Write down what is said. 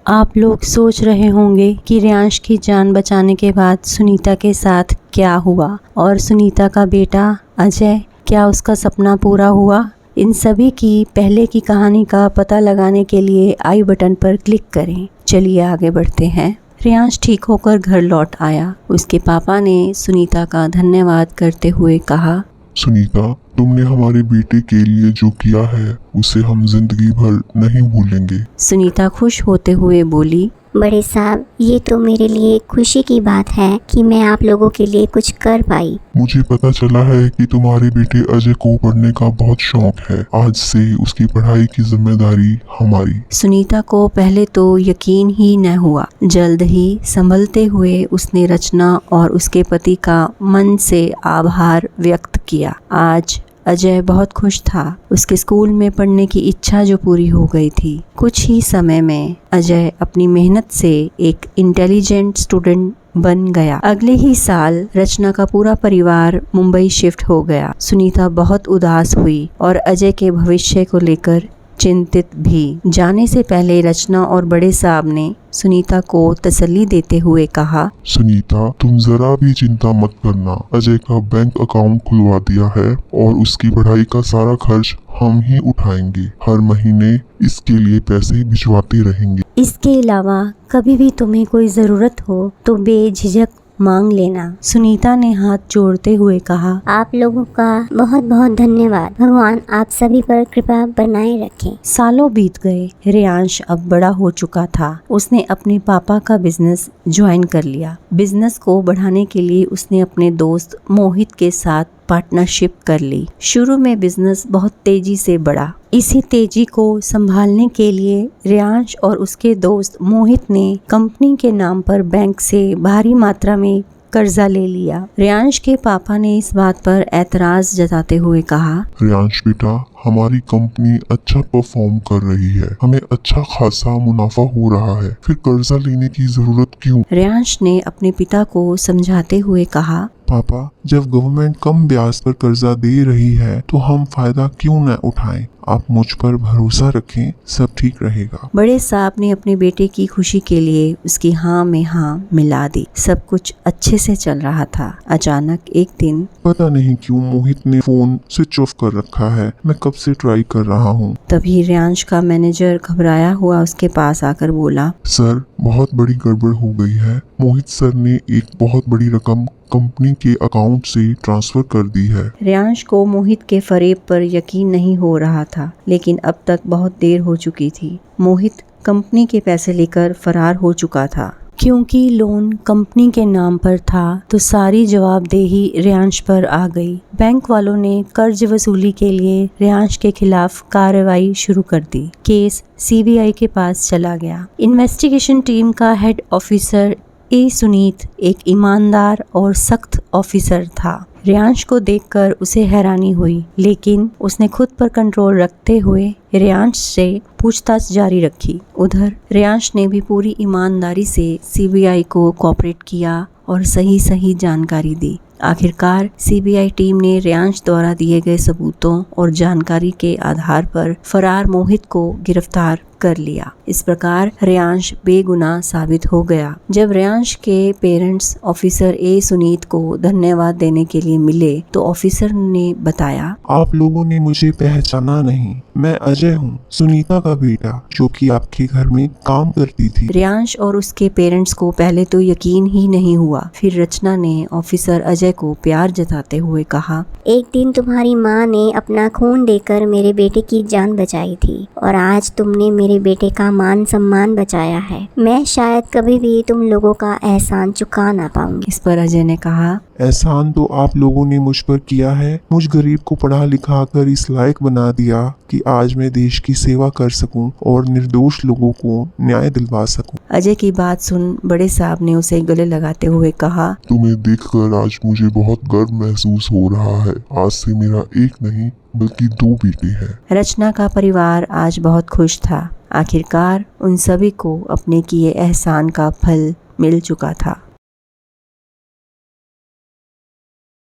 आप लोग सोच रहे होंगे कि रियांश की जान बचाने के बाद सुनीता के साथ क्या हुआ और सुनीता का बेटा अजय, क्या उसका सपना पूरा हुआ। इन सभी की पहले की कहानी का पता लगाने के लिए आई बटन पर क्लिक करें। चलिए आगे बढ़ते हैं। रियांश ठीक होकर घर लौट आया। उसके पापा ने सुनीता का धन्यवाद करते हुए कहा, सुनीता, तुमने हमारे बेटे के लिए जो किया है उसे हम जिंदगी भर नहीं भूलेंगे। सुनीता खुश होते हुए बोली, बड़े साहब, ये तो मेरे लिए खुशी की बात है कि मैं आप लोगों के लिए कुछ कर पाई। मुझे पता चला है कि तुम्हारे बेटे अजय को पढ़ने का बहुत शौक है। आज से उसकी पढ़ाई की जिम्मेदारी हमारी। सुनीता को पहले तो यकीन ही न हुआ। जल्द ही संभलते हुए उसने रचना और उसके पति का मन से आभार व्यक्त किया। आज अजय बहुत खुश था। उसके स्कूल में पढ़ने की इच्छा जो पूरी हो गई थी। कुछ ही समय में अजय अपनी मेहनत से एक इंटेलिजेंट स्टूडेंट बन गया। अगले ही साल रचना का पूरा परिवार मुंबई शिफ्ट हो गया। सुनीता बहुत उदास हुई और अजय के भविष्य को लेकर चिंतित भी। जाने से पहले रचना और बड़े साहब ने सुनीता को तसल्ली देते हुए कहा, सुनीता, तुम जरा भी चिंता मत करना। अजय का बैंक अकाउंट खुलवा दिया है और उसकी पढ़ाई का सारा खर्च हम ही उठाएंगे। हर महीने इसके लिए पैसे भिजवाते रहेंगे। इसके अलावा कभी भी तुम्हें कोई ज़रूरत हो तो बेझिझक मांग लेना। सुनीता ने हाथ जोड़ते हुए कहा, आप लोगों का बहुत बहुत धन्यवाद। भगवान आप सभी पर कृपा बनाए रखें। सालों बीत गए। रियांश अब बड़ा हो चुका था। उसने अपने पापा का बिजनेस ज्वाइन कर लिया। बिजनेस को बढ़ाने के लिए उसने अपने दोस्त मोहित के साथ पार्टनरशिप कर ली। शुरू में बिजनेस बहुत तेजी से बढ़ा। इसी तेजी को संभालने के लिए रियांश और उसके दोस्त मोहित ने कंपनी के नाम पर बैंक से भारी मात्रा में कर्जा ले लिया। रियांश के पापा ने इस बात पर ऐतराज जताते हुए कहा, रियांश बेटा, हमारी कंपनी अच्छा परफॉर्म कर रही है। हमें अच्छा खासा मुनाफा हो रहा है, फिर कर्जा लेने की जरूरत क्यों। रियांश ने अपने पिता को समझाते हुए कहा, पापा, जब गवर्नमेंट कम ब्याज पर कर्जा दे रही है तो हम फायदा क्यों न उठाएं। आप मुझ पर भरोसा रखें, सब ठीक रहेगा। बड़े साहब ने अपने बेटे की खुशी के लिए उसकी हाँ में हाँ मिला दी। सब कुछ अच्छे से चल रहा था। अचानक एक दिन, पता नहीं क्यों मोहित ने फोन स्विच ऑफ कर रखा है। मैं कब से ट्राई कर रहा हूँ। तभी रियांश का मैनेजर घबराया हुआ उसके पास आकर बोला, सर, बहुत बड़ी गड़बड़ हो गई है। मोहित सर ने एक बहुत बड़ी रकम कंपनी के अकाउंट से ट्रांसफर कर दी है। रियांश को मोहित के फरेब पर यकीन नहीं हो रहा था, लेकिन अब तक बहुत देर हो चुकी थी। मोहित कंपनी के पैसे लेकर फरार हो चुका था। क्योंकि लोन कंपनी के नाम पर था तो सारी जवाबदेही रियांश पर आ गई। बैंक वालों ने कर्ज वसूली के लिए रियांश के खिलाफ कार्रवाई शुरू कर दी। केस सीबीआई के पास चला गया। इन्वेस्टिगेशन टीम का हेड ऑफिसर ए सुनीत एक ईमानदार और सख्त ऑफिसर था। रियांश को देखकर उसे हैरानी हुई, लेकिन उसने खुद पर कंट्रोल रखते हुए रियांश से पूछताछ जारी रखी। उधर रियांश ने भी पूरी ईमानदारी से सीबीआई को कोऑपरेट किया और सही जानकारी दी। आखिरकार सीबीआई टीम ने रियांश द्वारा दिए गए सबूतों और जानकारी के आधार पर फरार मोहित को गिरफ्तार कर लिया। इस प्रकार रियांश बेगुनाह साबित हो गया। जब रियांश के पेरेंट्स ऑफिसर ए सुनीत को धन्यवाद देने के लिए मिले तो ऑफिसर ने बताया, आप लोगों ने मुझे पहचाना नहीं। मैं अजय हूँ, सुनीता का बेटा, जो कि आपके घर में काम करती थी। रियांश और उसके पेरेंट्स को पहले तो यकीन ही नहीं हुआ। फिर रचना ने ऑफिसर अजय को प्यार जताते हुए कहा, एक दिन तुम्हारी माँ ने अपना खून देकर मेरे बेटे की जान बचाई थी और आज तुमने मेरे बेटे का मान सम्मान बचाया है। मैं शायद कभी भी तुम लोगों का एहसान चुका ना पाऊंगी। इस पर अजय ने कहा, एहसान तो आप लोगों ने मुझ पर किया है। मुझ गरीब को पढ़ा लिखा कर इस लायक बना दिया कि आज मैं देश की सेवा कर सकूं और निर्दोष लोगों को न्याय दिलवा सकूं। अजय की बात सुन बड़े साहब ने उसे गले लगाते हुए कहा, तुम्हें देखकर आज मुझे बहुत गर्व महसूस हो रहा है। आज से मेरा एक नहीं बल्कि 2 बेटे हैं। रचना का परिवार आज बहुत खुश था। आखिरकार उन सभी को अपने किए एहसान का फल मिल चुका था।